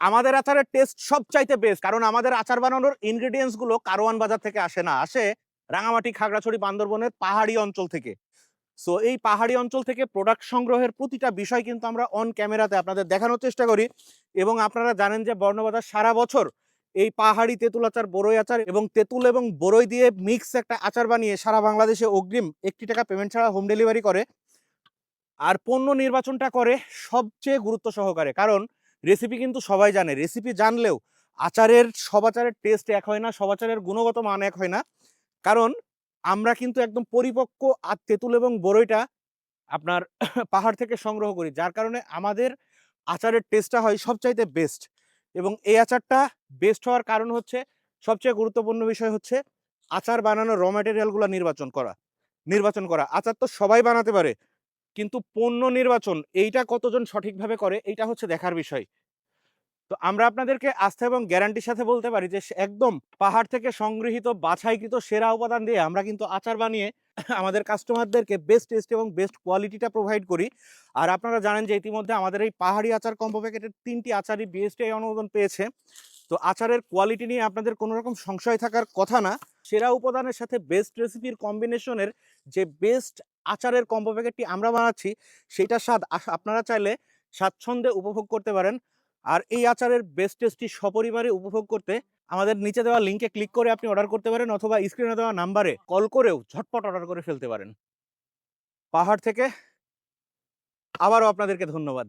আমাদের আচারের টেস্ট সবচাইতে বেস্ট, কারণ আমাদের আচার বানানোর ইনগ্রেডিয়েন্টস গুলো কারওয়ান বাজার থেকে আসে না, আসে রাঙামাটি, খাগড়াছড়ি, বান্দরবনের পাহাড়ি অঞ্চল থেকে। সো এই পাহাড়ি অঞ্চল থেকে প্রোডাক্ট সংগ্রহের প্রতিটা বিষয় কিন্তু আমরা অন ক্যামেরাতে আপনাদের দেখানোর চেষ্টা করি। এবং আপনারা জানেন যে বর্ণবাজার সারা বছর এই পাহাড়ি তেঁতুল আচার, বড়ই আচার এবং তেঁতুল এবং বড়ই দিয়ে মিক্স একটা আচার বানিয়ে সারা বাংলাদেশে অগ্রিম 1 টাকা পেমেন্ট ছাড়া হোম ডেলিভারি করে। আর পণ্য নির্বাচনটা করে সবচেয়ে গুরুত্ব সহকারে, কারণ রেসিপি কিন্তু সবাই জানে, রেসিপি জানলেও আচারের সব আচারের টেস্ট এক হয় না, সব আচারের গুণগত মান এক হয় না। কারণ আমরা কিন্তু একদম পরিপক্ক আর তেঁতুল এবং বড়ইটা আপনার পাহাড় থেকে সংগ্রহ করি, যার কারণে আমাদের আচারের টেস্টটা হয় সবচাইতে বেস্ট। এবং এই আচারটা বেস্ট হওয়ার কারণ হচ্ছে, সবচেয়ে গুরুত্বপূর্ণ বিষয় হচ্ছে আচার বানানোর র ম্যাটেরিয়ালগুলো নির্বাচন করা। আচার তো সবাই বানাতে পারে, কিন্তু পণ্য নির্বাচন এইটা কতজন সঠিকভাবে করে এইটা হচ্ছে দেখার বিষয়। তো আমরা আপনাদেরকে আস্থা এবং গ্যারান্টির সাথে বলতে পারি যে একদম পাহাড় থেকে সংগৃহীত বাছাইকৃত সেরা উপাদান দিয়ে আমরা কিন্তু আচার বানিয়ে আমাদের কাস্টমারদেরকে বেস্ট টেস্ট এবং বেস্ট কোয়ালিটিটা প্রোভাইড করি। আর আপনারা জানেন যে ইতিমধ্যে আমাদের এই পাহাড়ি আচার কম্বো প্যাকেটের 3টি আচারই বিএসটিআই অনুমোদন পেয়েছে। তো আচারের কোয়ালিটি নিয়ে আপনাদের কোনো রকম সংশয় থাকার কথা না। সেরা উপাদানের সাথে বেস্ট রেসিপির কম্বিনেশনের যে বেস্ট আচারের কম্বো প্যাকেটটি আমরা বানাচ্ছি, সেইটার স্বাদ আপনারা চাইলে স্বাচ্ছন্দ্যে উপভোগ করতে পারেন। আর এই আচারের বেস্ট টেস্টটি সপরিবারে উপভোগ করতে আমাদের নিচে দেওয়া লিঙ্কে ক্লিক করে আপনি অর্ডার করতে পারেন, অথবা স্ক্রিনে দেওয়া নাম্বারে কল করেও ঝটপট অর্ডার করে ফেলতে পারেন। পাহাড় থেকে আবারও আপনাদেরকে ধন্যবাদ।